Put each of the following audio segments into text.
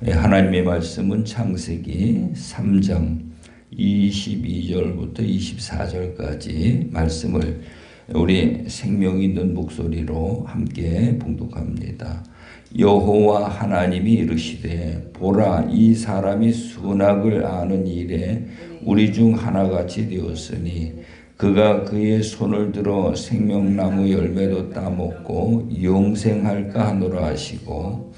하나님의 말씀은 창세기 3장 22절부터 24절까지 말씀을 우리 생명 있는 목소리로 함께 봉독합니다. 여호와 하나님이 이르시되 보라, 이 사람이 선악을 아는 일에 우리 중 하나같이 되었으니 그가 그의 손을 들어 생명나무 열매도 따먹고 영생할까 하노라 하시고,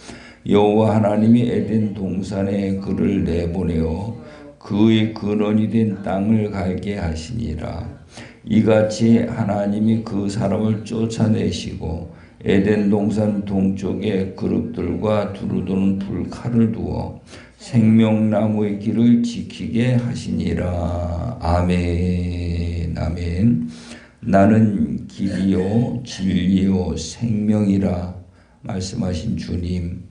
여호와 하나님이 에덴 동산에 그를 내보내어 그의 근원이 된 땅을 갈게 하시니라. 이같이 하나님이 그 사람을 쫓아내시고 에덴 동산 동쪽에 그룹들과 두루도는 불칼을 두어 생명나무의 길을 지키게 하시니라. 아멘. 아멘. 나는 길이요 진리요 생명이라 말씀하신 주님,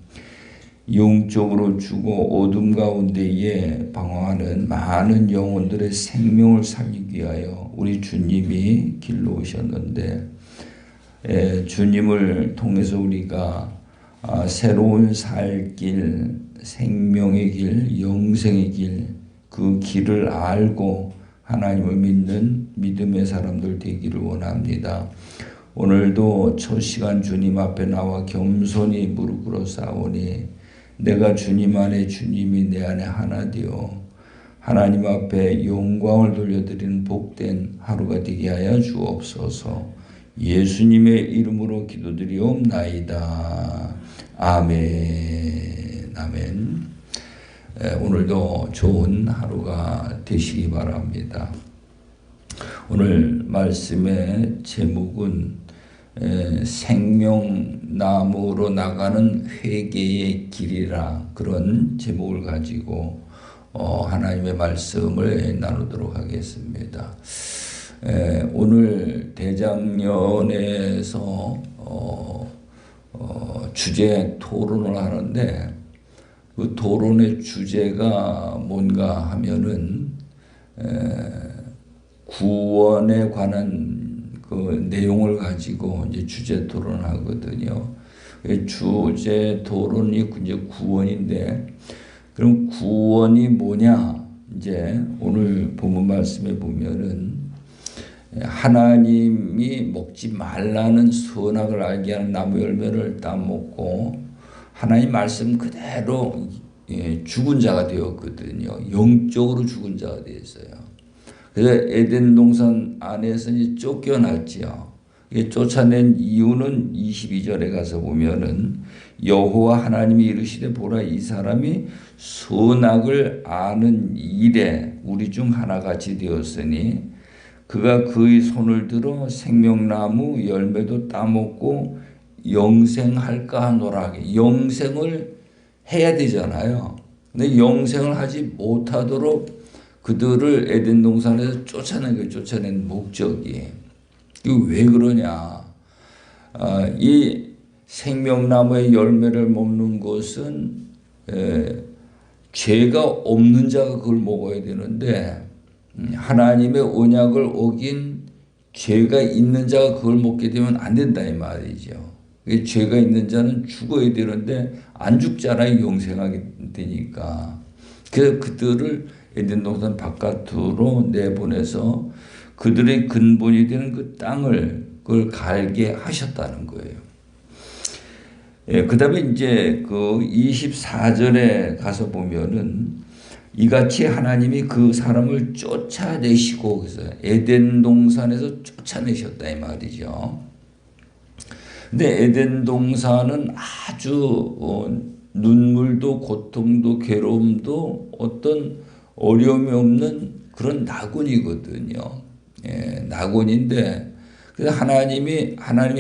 영적으로 죽어 어둠 가운데에 방황하는 많은 영혼들의 생명을 살리기 위하여 우리 주님이 길로 오셨는데, 주님을 통해서 우리가 새로운 살 길, 생명의 길, 영생의 길, 그 길을 알고 하나님을 믿는 믿음의 사람들 되기를 원합니다. 오늘도 첫 시간 주님 앞에 나와 겸손히 무릎 꿇어 싸우니 내가 주님 안에, 주님이 내 안에 하나 되어 하나님 앞에 영광을 돌려드리는 복된 하루가 되게 하여 주옵소서. 예수님의 이름으로 기도드리옵나이다. 아멘. 아멘. 오늘도 좋은 하루가 되시기 바랍니다. 오늘 말씀의 제목은 생명나무로 나가는 회개의 길이라, 그런 제목을 가지고 하나님의 말씀을 나누도록 하겠습니다. 오늘 대장년에서 주제 토론을 하는데, 그 토론의 주제가 뭔가 하면은 구원에 관한 그 내용을 가지고 이제 주제 토론을 하거든요. 주제 토론이 이제 구원인데, 그럼 구원이 뭐냐? 이제 오늘 본문 말씀에 보면은 하나님이 먹지 말라는 선악을 알게 하는 나무 열매를 따먹고 하나님 말씀 그대로 죽은 자가 되었거든요. 영적으로 죽은 자가 되었어요. 그래서 에덴 동산 안에서 이제 쫓겨났지요. 쫓아낸 이유는 22절에 가서 보면은 여호와 하나님이 이르시되 보라, 이 사람이 선악을 아는 일에 우리 중 하나같이 되었으니 그가 그의 손을 들어 생명나무 열매도 따먹고 영생할까 하노라. 영생을 해야 되잖아요. 근데 영생을 하지 못하도록 그들을 에덴 동산에서 쫓아낸 목적이, 이거 왜 그러냐? 이 생명나무의 열매를 먹는 것은 죄가 없는 자가 그걸 먹어야 되는데, 하나님의 언약을 어긴 죄가 있는 자가 그걸 먹게 되면 안 된다 이 말이죠. 죄가 있는 자는 죽어야 되는데 안 죽잖아요. 영생하게 되니까. 그래서 그들을 에덴 동산 바깥으로 내보내서 그들의 근본이 되는 그 땅을 그걸 갈게 하셨다는 거예요. 그 다음에 이제 그 24절에 가서 보면은 이같이 하나님이 그 사람을 쫓아내시고, 그래서 에덴 동산에서 쫓아내셨다 이 말이죠. 근데 에덴 동산은 아주 눈물도 고통도 괴로움도 어떤 어려움이 없는 그런 낙원이거든요. 낙원인데, 그래서 하나님의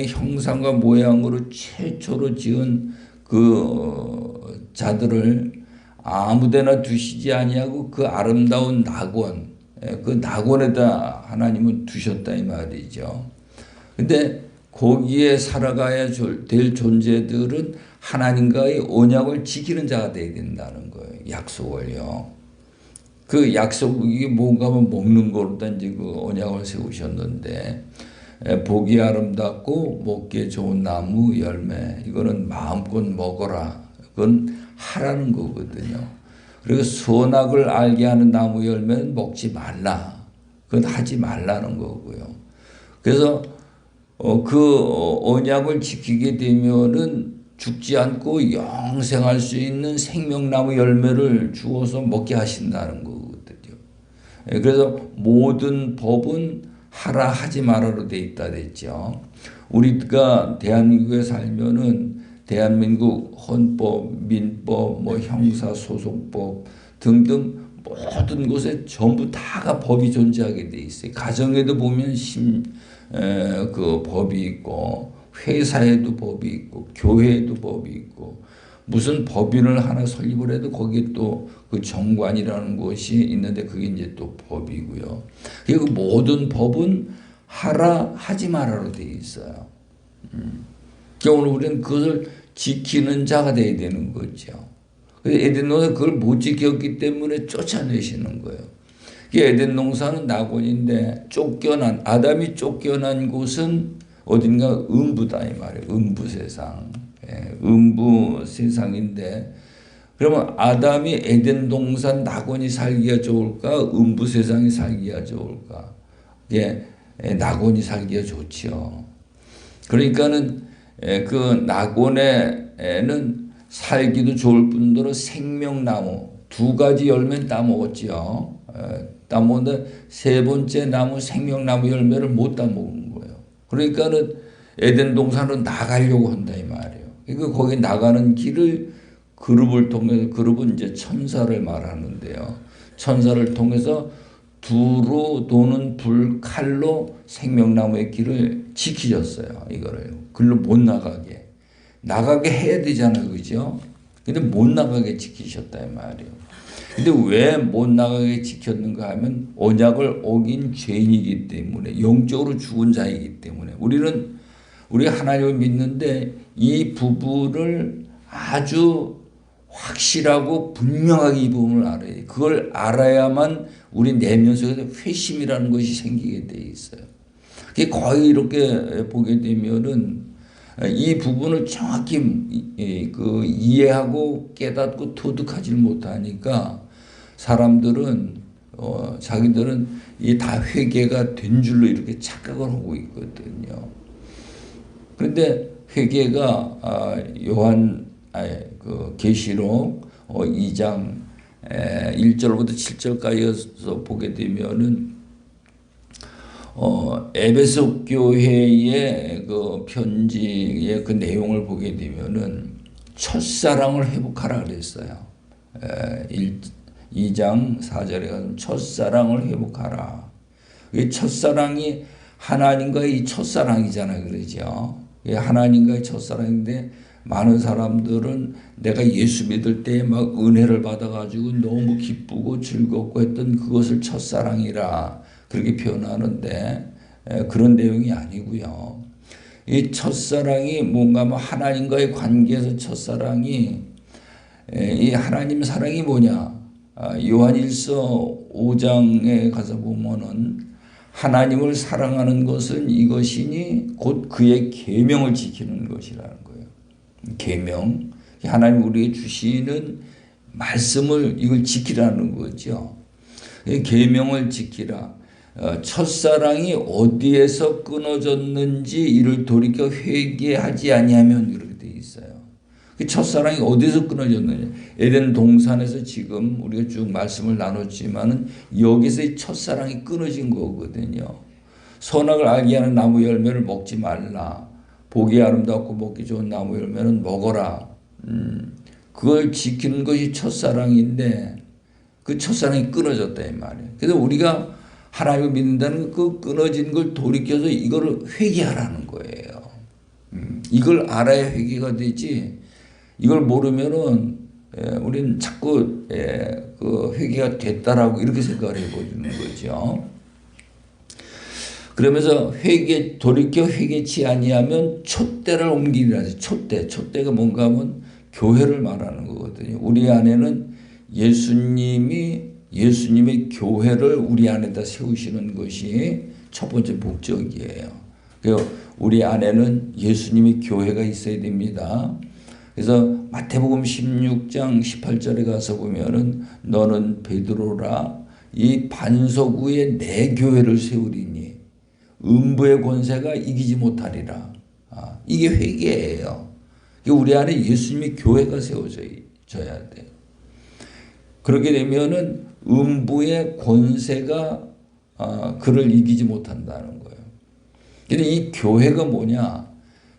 형상과 모양으로 최초로 지은 그 자들을 아무데나 두시지 아니하고 그 아름다운 낙원, 그 낙원에다 하나님은 두셨다 이 말이죠. 근데 거기에 살아가야 될 존재들은 하나님과의 언약을 지키는 자가 되어야 된다는 거예요. 약속을요. 그 약속이 뭔가 하면 먹는 거로 이제 그 언약을 세우셨는데, 보기 아름답고 먹기에 좋은 나무 열매, 이거는 마음껏 먹어라. 그건 하라는 거거든요. 그리고 선악을 알게 하는 나무 열매는 먹지 말라. 그건 하지 말라는 거고요. 그래서 그 언약을 지키게 되면은 죽지 않고 영생할 수 있는 생명나무 열매를 주어서 먹게 하신다는 거거든요. 그래서 모든 법은 하라 하지 말아로 돼 있다 됐죠. 우리가 대한민국에 살면은 대한민국 헌법, 민법, 뭐 형사소송법 등등 모든 곳에 전부 다가 법이 존재하게 돼 있어요. 가정에도 보면 그 법이 있고, 회사에도 법이 있고, 교회에도 법이 있고, 무슨 법인을 하나 설립을 해도 거기에 또 그 정관이라는 것이 있는데 그게 이제 또 법이고요. 그리고 모든 법은 하라 하지 말아로 되어 있어요. 그러니까 오늘 우리는 그것을 지키는 자가 되어야 되는 거죠. 에덴 농사 그걸 못 지켰기 때문에 쫓아내시는 거예요. 에덴 농사는 낙원인데 아담이 쫓겨난 곳은 어딘가 음부다 이 말이에요. 음부 세상. 음부 세상인데 그러면 아담이 에덴 동산 낙원이 살기가 좋을까? 음부 세상이 살기가 좋을까? 낙원이 살기가 좋죠. 그러니까는 그 낙원에는 살기도 좋을 뿐더러 생명나무 2가지 열매는 따먹었지요. 따먹는데 3번째 나무 생명나무 열매를 못 따먹은 거예요. 그러니까는 에덴 동산으로 나가려고 한다 이 말이에요. 그러니까 거기 나가는 길을 그룹을 통해서, 그룹은 이제 천사를 말하는데요. 천사를 통해서 두루 도는 불칼로 생명나무의 길을 지키셨어요. 이거를. 글로 못 나가게. 나가게 해야 되잖아요. 그죠? 근데 못 나가게 지키셨다 이 말이에요. 근데 왜 못 나가게 지켰는가 하면 언약을 어긴 죄인이기 때문에, 영적으로 죽은 자이기 때문에. 우리 하나님을 믿는데 이 부분을 아주 확실하고 분명하게 이 부분을 알아야 돼요. 그걸 알아야만 우리 내면 속에서 회심이라는 것이 생기게 돼 있어요. 그게 거의 이렇게 보게 되면은 이 부분을 정확히 이해하고 깨닫고 터득하지 못하니까 사람들은 자기들은 이 다 회개가 된 줄로 이렇게 착각을 하고 있거든요. 그런데 회개가 그 계시록 2장 1절부터 7절까지에서 보게 되면은 에베소 교회의 그 편지의 그 내용을 보게 되면은 첫사랑을 회복하라 그랬어요. 2장 4절에 가면 첫사랑을 회복하라. 이 첫사랑이 하나님과의 이 첫사랑이잖아요. 그러죠. 하나님과의 첫사랑인데 많은 사람들은 내가 예수 믿을 때 막 은혜를 받아가지고 너무 기쁘고 즐겁고 했던 그것을 첫사랑이라 그렇게 표현하는데 그런 내용이 아니고요. 이 첫사랑이 뭔가 뭐 하나님과의 관계에서 첫사랑이 이 하나님 사랑이 뭐냐? 요한일서 5장에 가서 보면은 하나님을 사랑하는 것은 이것이니 곧 그의 계명을 지키는 것이라는 거예요. 계명, 하나님 우리에게 주시는 말씀을 이걸 지키라는 거죠. 계명을 지키라. 첫사랑이 어디에서 끊어졌는지 이를 돌이켜 회개하지 아니하면 이렇게 돼 있어요. 첫사랑이 어디서 끊어졌느냐? 에덴 동산에서 지금 우리가 쭉 말씀을 나눴지만은 여기서 이 첫사랑이 끊어진 거거든요. 선악을 알게 하는 나무 열매를 먹지 말라. 보기 아름답고 먹기 좋은 나무 열매는 먹어라. 그걸 지키는 것이 첫사랑인데 그 첫사랑이 끊어졌다 이 말이에요. 그래서 우리가 하나님을 믿는다는 그 끊어진 걸 돌이켜서 이거를 회개하라는 거예요. 이걸 알아야 회개가 되지. 이걸 모르면은 우리는 자꾸 그 회개가 됐다라고 이렇게 생각을 해보는 거죠. 그러면서 돌이켜 회개치 아니하면 촛대를 옮기리라. 촛대가 뭔가 하면 교회를 말하는 거거든요. 우리 안에는 예수님의 교회를 우리 안에다 세우시는 것이 첫 번째 목적이에요. 그래서 우리 안에는 예수님의 교회가 있어야 됩니다. 그래서 마태복음 16장 18절에 가서 보면은 너는 베드로라 이 반석 위에 내 교회를 세우리니 음부의 권세가 이기지 못하리라. 이게 회개예요. 우리 안에 예수님의 교회가 세워져야 돼. 그렇게 되면은 음부의 권세가 그를 이기지 못한다는 거예요. 근데 이 교회가 뭐냐?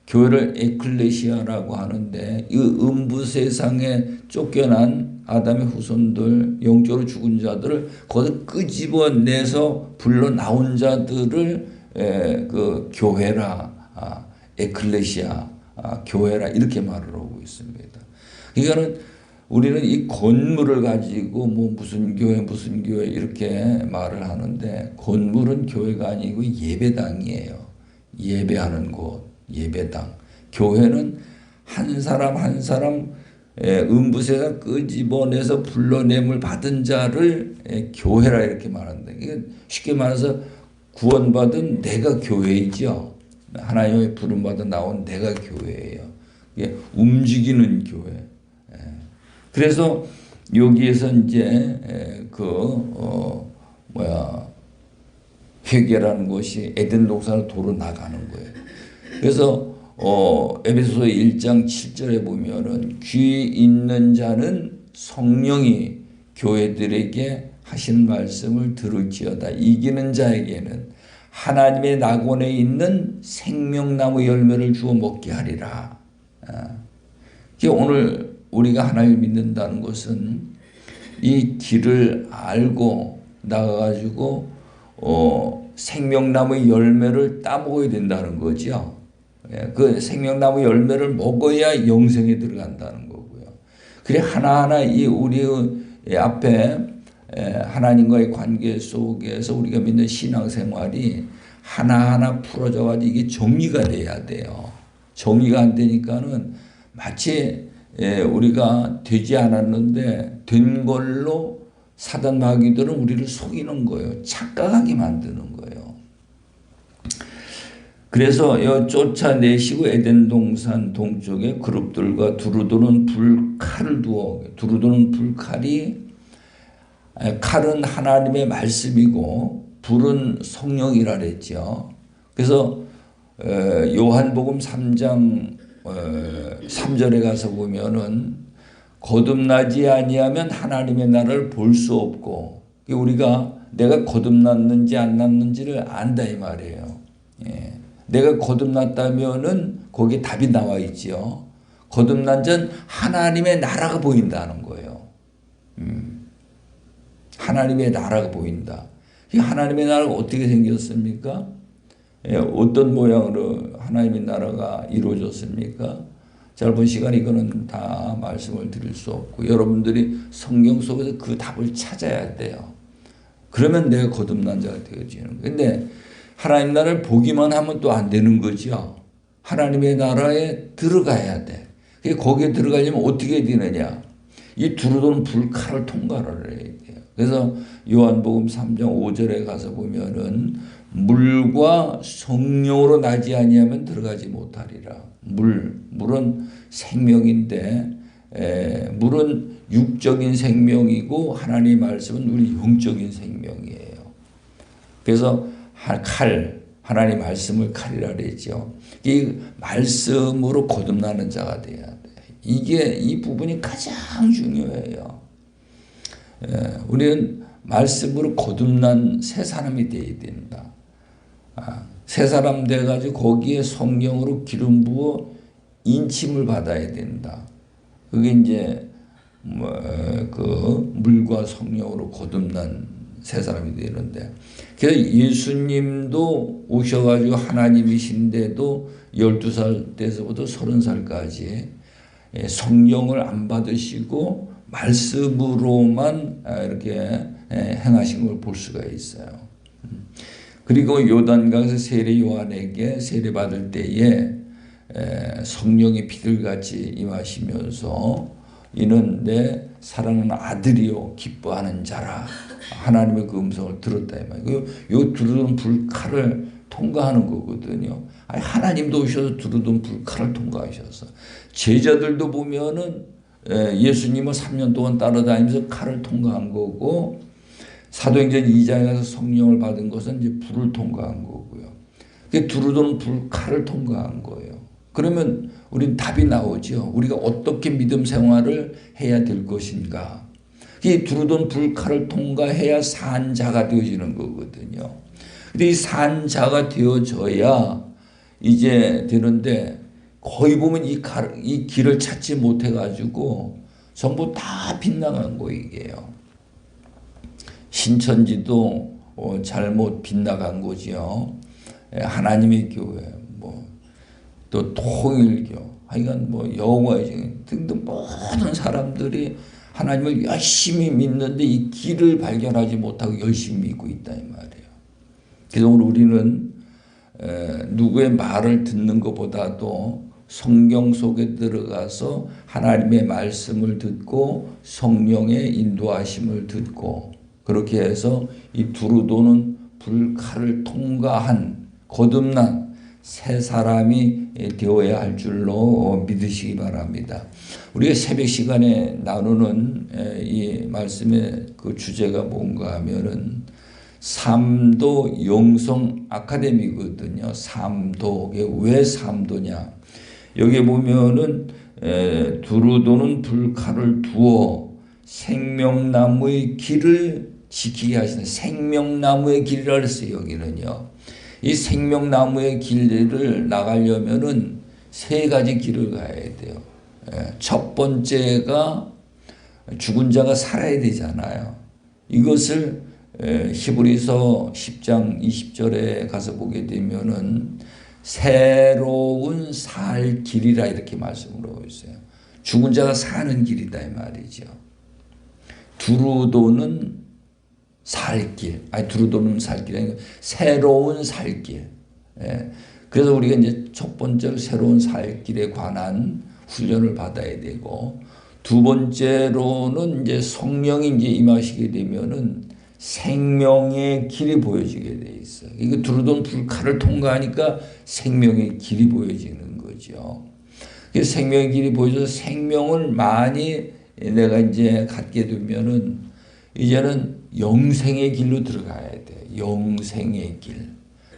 교회를 에클레시아라고 하는데 이 음부 세상에 쫓겨난 아담의 후손들, 영적으로 죽은 자들을 거기서 끄집어내서 불러 나온 자들을 그 교회라, 에클레시아, 교회라 이렇게 말을 하고 있습니다. 그러니까는 우리는 이 건물을 가지고 뭐 무슨 교회 이렇게 말을 하는데 건물은 교회가 아니고 예배당이에요. 예배하는 곳, 예배당. 교회는 한 사람 한 사람 음부세상 끄집어내서 불러냄을 받은 자를 교회라 이렇게 말하는데 쉽게 말해서 구원받은 내가 교회이죠. 하나님의 부름받아 나온 내가 교회예요. 움직이는 교회. 그래서 여기에서 이제 회개라는 것이 에덴 동산을 도로 나가는 거예요. 그래서 에베소서 1장 7절에 보면은 귀 있는 자는 성령이 교회들에게 하신 말씀을 들을지어다. 이기는 자에게는 하나님의 낙원에 있는 생명나무 열매를 주어 먹게 하리라. 오늘 우리가 하나님을 믿는다는 것은 이 길을 알고 나가가지고 생명나무의 열매를 따먹어야 된다는 거죠. 그 생명나무 열매를 먹어야 영생에 들어간다는 거고요. 그래 하나하나 이 우리 앞에 하나님과의 관계 속에서 우리가 믿는 신앙생활이 하나하나 풀어져가지고 이게 정리가 돼야 돼요. 정리가 안 되니까는 마치 우리가 되지 않았는데 된 걸로 사단 마귀들은 우리를 속이는 거예요. 착각하게 만드는 거예요. 그래서 쫓아내시고 에덴 동산 동쪽에 그룹들과 두루두는 불칼을 두어 두루두는 불칼이 칼은 하나님의 말씀이고 불은 성령이라 그랬죠. 그래서 요한복음 3장 3절에 가서 보면은 거듭나지 아니하면 하나님의 나라를 볼 수 없고 우리가 내가 거듭났는지 안 났는지를 안다 이 말이에요. 내가 거듭났다면은 거기에 답이 나와 있지요. 거듭난 자는 하나님의 나라가 보인다는 거예요. 하나님의 나라가 보인다. 이 하나님의 나라가 어떻게 생겼습니까? 어떤 모양으로 하나님의 나라가 이루어졌습니까? 짧은 시간 이거는 다 말씀을 드릴 수 없고 여러분들이 성경 속에서 그 답을 찾아야 돼요. 그러면 내가 거듭난 자가 되어지는 거예요. 근데 하나님 나라를 보기만 하면 또 안 되는 거죠. 하나님의 나라에 들어가야 돼. 거기에 들어가려면 어떻게 되느냐. 이 두루두는 불칼을 통과를 해야 돼요. 그래서 요한복음 3장 5절에 가서 보면은 물과 성령으로 나지 아니하면 들어가지 못하리라. 물은 생명인데 물은 육적인 생명이고 하나님의 말씀은 우리 영적인 생명이에요. 그래서 하나님 말씀을 칼이라 그랬죠. 이 말씀으로 거듭나는 자가 돼야 돼. 이 부분이 가장 중요해요. 우리는 말씀으로 거듭난 새 사람이 되어야 된다. 새 사람 돼가지고 거기에 성령으로 기름 부어 인침을 받아야 된다. 그게 이제 그 물과 성령으로 거듭난 새 사람이 되는데, 그래서 예수님도 오셔가지고 하나님이신데도 12살 때서부터 30살까지 성령을 안 받으시고 말씀으로만 이렇게 행하신 걸 볼 수가 있어요. 그리고 요단강에서 세례 요한에게 세례 받을 때에 성령이 비둘같이 임하시면서 이는 내 사랑하는 아들이요 기뻐하는 자라 하나님의 그 음성을 들었다 이 말이에요. 요 두루두는 불칼을 통과하는 거거든요. 아니, 하나님도 오셔서 두루던 불칼을 통과하셔서 제자들도 보면은 예수님을 3년 동안 따라다니면서 칼을 통과한 거고 사도행전 2장에 가서 성령을 받은 것은 이제 불을 통과한 거고요. 두루던 불칼을 통과한 거예요. 그러면 우린 답이 나오죠. 우리가 어떻게 믿음 생활을 해야 될 것인가. 이 두루던 불칼을 통과해야 산자가 되어지는 거거든요. 근데 이 산자가 되어져야 이제 되는데 거의 보면 이 길을 찾지 못해가지고 전부 다 빗나간 거 이게요. 신천지도 잘못 빗나간 거지요. 하나님의 교회, 또 통일교, 하여간 영화의 등등 모든 사람들이 하나님을 열심히 믿는데 이 길을 발견하지 못하고 열심히 믿고 있다 이 말이에요. 그래서 오늘 우리는 누구의 말을 듣는 것보다도 성경 속에 들어가서 하나님의 말씀을 듣고 성령의 인도하심을 듣고 그렇게 해서 이 두루도는 불칼을 통과한 거듭난 새 사람이 되어야 할 줄로 믿으시기 바랍니다. 우리가 새벽 시간에 나누는 이 말씀의 그 주제가 뭔가 하면은 삼도 영성 아카데미거든요. 삼도. 왜 삼도냐? 여기 보면은 두루도는 불칼을 두어 생명나무의 길을 지키게 하시는 생명나무의 길이라 그랬어요. 여기는요. 이 생명나무의 길을 나가려면은 세 가지 길을 가야 돼요. 첫 번째가 죽은 자가 살아야 되잖아요. 이것을 히브리서 10장 20절에 가서 보게 되면은 새로운 살 길이라 이렇게 말씀을 하고 있어요. 죽은 자가 사는 길이다 이 말이죠. 두루도는 살길, 두루도는 살길 아니고 새로운 살길. 그래서 우리가 이제 첫 번째로 새로운 살길에 관한 훈련을 받아야 되고 두 번째로는 이제 성령이 이제 임하시게 되면은 생명의 길이 보여지게 돼 있어요. 이거 두루던 불칼을 통과하니까 생명의 길이 보여지는 거죠. 그래서 생명의 길이 보여져서 생명을 많이 내가 이제 갖게 되면은 이제는 영생의 길로 들어가야 돼. 영생의 길.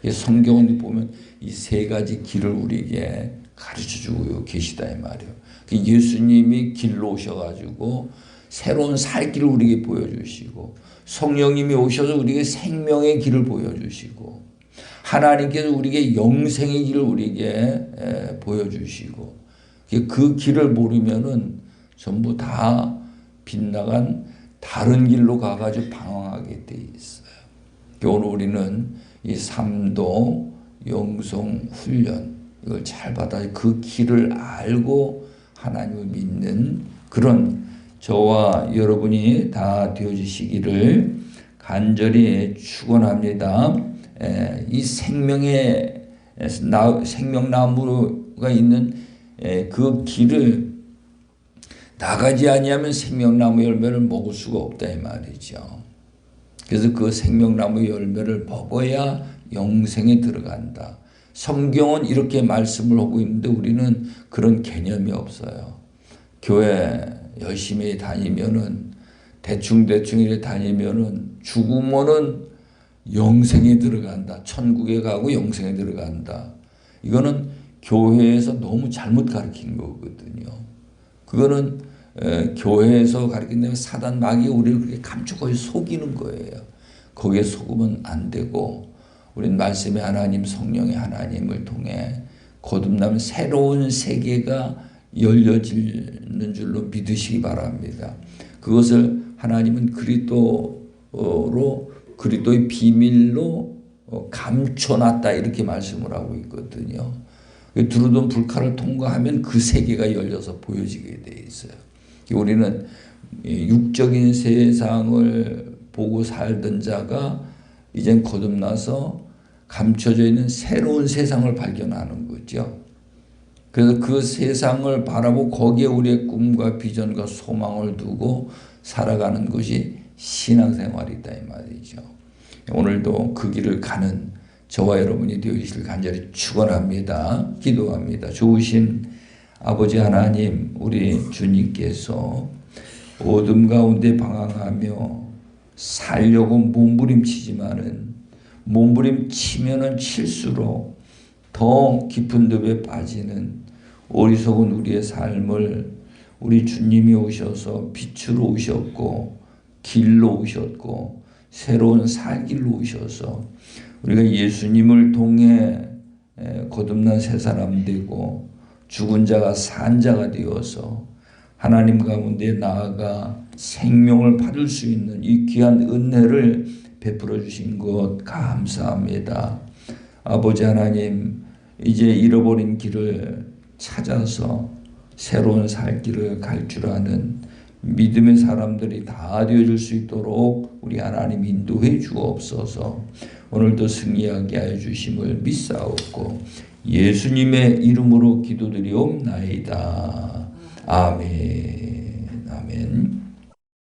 성경을 보면 이 세 가지 길을 우리에게 가르쳐 주고 계시다 이 말이에요. 예수님이 길로 오셔가지고 새로운 살 길을 우리에게 보여주시고 성령님이 오셔서 우리에게 생명의 길을 보여주시고 하나님께서 우리에게 영생의 길을 우리에게 보여주시고 그 길을 모르면은 전부 다 빗나간 다른 길로 가가지고 방황하게 돼 있어요. 오늘 우리는 이 삼도 영성 훈련 이걸 잘 받아 그 길을 알고 하나님을 믿는 그런 저와 여러분이 다 되어주시기를 간절히 축원합니다. 이 생명나무가 있는 그 길을 나가지 아니하면 생명나무 열매를 먹을 수가 없다 이 말이죠. 그래서 그 생명나무 열매를 먹어야 영생에 들어간다. 성경은 이렇게 말씀을 하고 있는데 우리는 그런 개념이 없어요. 교회 열심히 다니면은 대충 이렇게 다니면은 죽으면은 영생에 들어간다. 천국에 가고 영생에 들어간다. 이거는 교회에서 너무 잘못 가르친 거거든요. 그거는 교회에서 가르친다면 사단 마귀가 우리를 그렇게 감추고 속이는 거예요. 거기에 속으면 안 되고 우리는 말씀의 하나님 성령의 하나님을 통해 거듭나면 새로운 세계가 열려지는 줄로 믿으시기 바랍니다. 그것을 하나님은 그리스도의 비밀로 감춰놨다 이렇게 말씀을 하고 있거든요. 두루던 불칼을 통과하면 그 세계가 열려서 보여지게 돼 있어요. 우리는 육적인 세상을 보고 살던 자가 이젠 거듭나서 감춰져 있는 새로운 세상을 발견하는 거죠. 그래서 그 세상을 바라보고 거기에 우리의 꿈과 비전과 소망을 두고 살아가는 것이 신앙생활이다 이 말이죠. 오늘도 그 길을 가는 저와 여러분이 되어주실 간절히 축원합니다. 기도합니다. 좋으신 아버지 하나님, 우리 주님께서 어둠 가운데 방황하며 살려고 몸부림치지만은 몸부림치면은 칠수록 더 깊은 늪에 빠지는 어리석은 우리의 삶을 우리 주님이 오셔서 빛으로 오셨고 길로 오셨고 새로운 살길로 오셔서 우리가 예수님을 통해 거듭난 새 사람 되고 죽은 자가 산 자가 되어서 하나님 가운데 나아가 생명을 받을 수 있는 이 귀한 은혜를 베풀어 주신 것 감사합니다. 아버지 하나님, 이제 잃어버린 길을 찾아서 새로운 살 길을 갈 줄 아는 믿음의 사람들이 다 되어줄 수 있도록 우리 하나님 인도해 주옵소서. 오늘도 승리하게 하여 주심을 믿사옵고 예수님의 이름으로 기도드리옵나이다. 아멘. 아멘.